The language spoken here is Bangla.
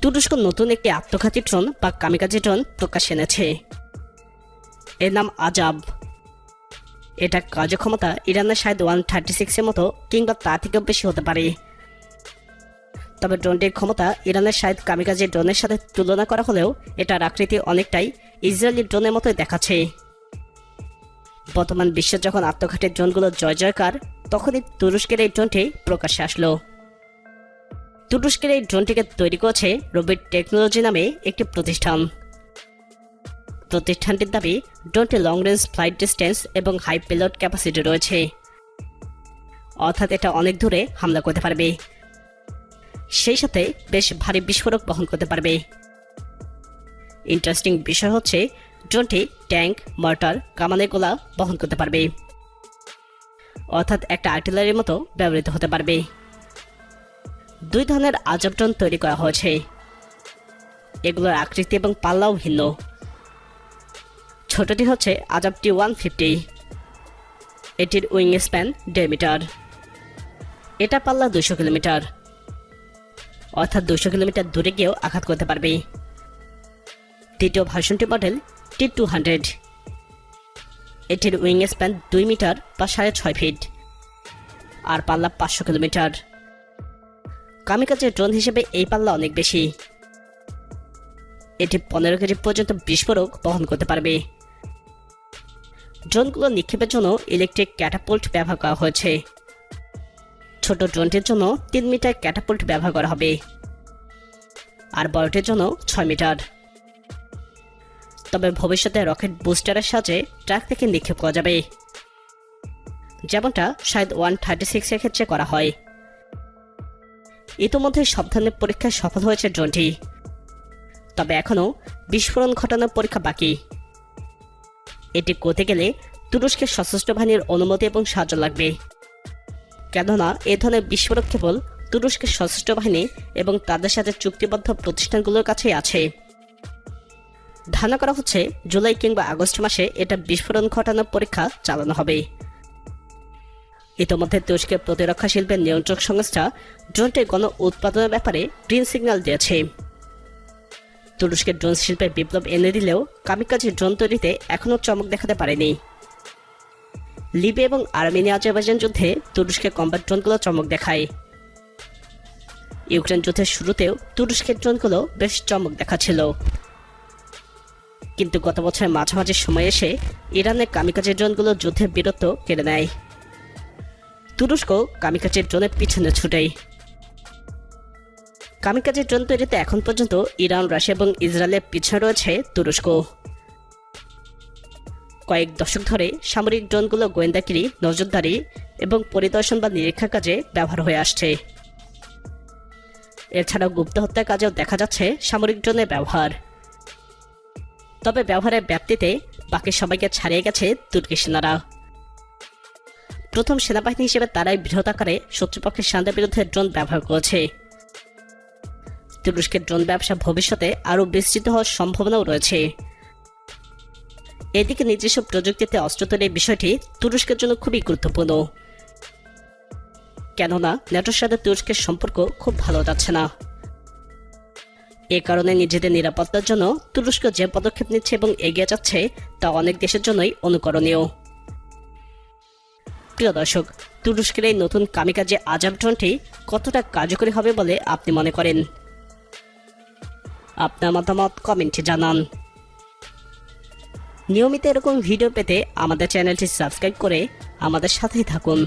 তুরস্ক নতুন একটি আত্মঘাতী ড্রোন বা কামিকাজি ড্রোন প্রকাশ এনেছে। এর নাম আজাব। এটা কার্যক্ষমতা ইরানের শায়দ 136 এর মতো কিংবা তা থেকেও বেশি হতে পারে। তবে ড্রোনটির ক্ষমতা ইরানের শায়দ কামিকাজি ড্রোনের সাথে তুলনা করা হলেও এটার আকৃতি অনেকটাই ইসরায়েলি ড্রোনের মতোই দেখাচ্ছে। বর্তমান বিশ্বে যখন আত্মঘাতী ড্রোনগুলো জয় জয়কার, তখনই তুরস্কের এই ড্রোনটি প্রকাশ্যে আসলো। তুরস্কের এই ড্রোনটিকে তৈরি করেছে রবিট টেকনোলজি নামে একটি প্রতিষ্ঠান। প্রতিষ্ঠানটির দাবি ড্রোনটি লং রেঞ্জ ফ্লাইট ডিস্টেন্স এবং হাই পেলোড ক্যাপাসিটি রয়েছে, অর্থাৎ এটা অনেক দূরে হামলা করতে পারবে, সেই সাথে বেশ ভারী বিস্ফোরক বহন করতে পারবে। ইন্টারেস্টিং বিষয় হচ্ছে ড্রোনটি ট্যাঙ্ক, মর্টার, কামানের গোলা বহন করতে পারবে, অর্থাৎ একটা আর্টিলারির মতো ব্যবহৃত হতে পারবে। দুই ধরনের আজাব ড্রোন তৈরি করা হয়েছে। এগুলোর আকৃতি এবং পাল্লাও ভিন্ন। ছোটটি হচ্ছে আজাব T-150। এটির উইং স্প্যান 1.5 মিটার। এটা পাল্লা 200 কিলোমিটার, অর্থাৎ 200 কিলোমিটার দূরে গিয়েও আঘাত করতে পারবে। দ্বিতীয় ভার্সনটি মডেল T-200। এটির উইং স্প্যান 2 মিটার বা 6.5 ফিট আর পাল্লা 500 কিলোমিটার। কামিকাজের ড্রোন হিসেবে এই পাল্লা অনেক বেশি। এটি 15 কেজি পর্যন্ত বিস্ফোরক বহন করতে পারবে। ড্রোনগুলো নিক্ষেপের জন্য ইলেকট্রিক ক্যাটাপল্ট ব্যবহার করা হয়েছে। ছোট ড্রোনটির জন্য 3 মিটার ক্যাটাপল্ট ব্যবহার করা হবে, আর বড়টির জন্য 6 মিটার। তবে ভবিষ্যতে রকেট বুস্টারের সাহায্যে ট্রাক থেকে নিক্ষেপ করা যাবে, যেমনটা শায়দ 136 এর ক্ষেত্রে করা হয়। ইতোমধ্যে সব ধরনের পরীক্ষায় সফল হয়েছে ড্রোনটি, তবে এখনও বিস্ফোরণ ঘটানোর পরীক্ষা বাকি। এটি করতে গেলে তুরস্কের সশস্ত্র বাহিনীর অনুমতি এবং সাহায্য লাগবে, কেননা এ ধরনের বিস্ফোরক কেবল তুরস্কের সশস্ত্র বাহিনী এবং তাদের সাথে চুক্তিবদ্ধ প্রতিষ্ঠানগুলোর কাছেই আছে। ধারণা করা হচ্ছে জুলাই কিংবা আগস্ট মাসে এটা বিস্ফোরণ ঘটানোর পরীক্ষা চালানো হবে। ইতোমধ্যে তুরস্কের প্রতিরক্ষা শিল্পের নিয়ন্ত্রক সংস্থা ড্রোনটির গণ উৎপাদনের ব্যাপারে গ্রিন সিগন্যাল দিয়েছে। তুরস্কের ড্রোন শিল্পে বিপ্লব এনে দিলেও কামিকাজি ড্রোন তৈরিতে এখনও চমক দেখাতে পারেনি। লিবিয়া এবং আর্মেনিয়া আজারবাইজান যুদ্ধে তুরস্কের কম্ব্যাট ড্রোনগুলো চমক দেখায়। ইউক্রেন যুদ্ধের শুরুতেও তুরস্কের ড্রোনগুলো বেশ চমক দেখাচ্ছিল, কিন্তু গত বছরের মাঝামাঝি সময় এসে ইরানের কামিকাজি ড্রোনগুলো যুদ্ধের বীরত্ব কেড়ে নেয়। তুরস্ক কামিকাজি ড্রোনের পিছনে ছুটেই। কামিকাজি ড্রোন তৈরিতে এখন পর্যন্ত ইরান, রাশিয়া এবং ইসরায়েলের পিছনে রয়েছে তুরস্ক। কয়েক দশক ধরে সামরিক ড্রোনগুলো গোয়েন্দাগিরি, নজরদারি এবং পরিদর্শন বা নিরীক্ষা কাজে ব্যবহার হয়ে আসছে। এছাড়াও গুপ্ত হত্যার কাজেও দেখা যাচ্ছে সামরিক ড্রোনের ব্যবহার। তবে ব্যবহারের ব্যাপ্তিতে বাকি সবাইকে ছাড়িয়ে গেছে তুর্কি সেনারা। প্রথম সেনাবাহিনী হিসেবে তারাই বৃহৎ আকারে শত্রুপক্ষের সেনাদের বিরুদ্ধে ড্রোন ব্যবহার করেছে। তুরস্কের ড্রোন ব্যবসা ভবিষ্যতে আরও বিস্তৃত হওয়ার সম্ভাবনাও রয়েছে। এদিকে নিজস্ব প্রযুক্তিতে অস্ত্র তৈরির বিষয়টি তুরস্কের জন্য খুবই গুরুত্বপূর্ণ, কেননা ন্যাটোর সাথে তুরস্কের সম্পর্ক খুব ভালো যাচ্ছে না। এ কারণে নিজেদের নিরাপত্তার জন্য তুরস্ক যে পদক্ষেপ নিচ্ছে এবং এগিয়ে যাচ্ছে তা অনেক দেশের জন্যই অনুকরণীয়। প্রিয় দর্শক, তুরস্কের এই নতুন কামিকাজি আজাব ড্রোনটি কতটা কার্যকরী হবে বলে আপনি মনে করেন? আপনার মতামত কমেন্টে জানান। নিয়মিত এরকম ভিডিও পেতে আমাদের চ্যানেলটি সাবস্ক্রাইব করে আমাদের সাথেই থাকুন।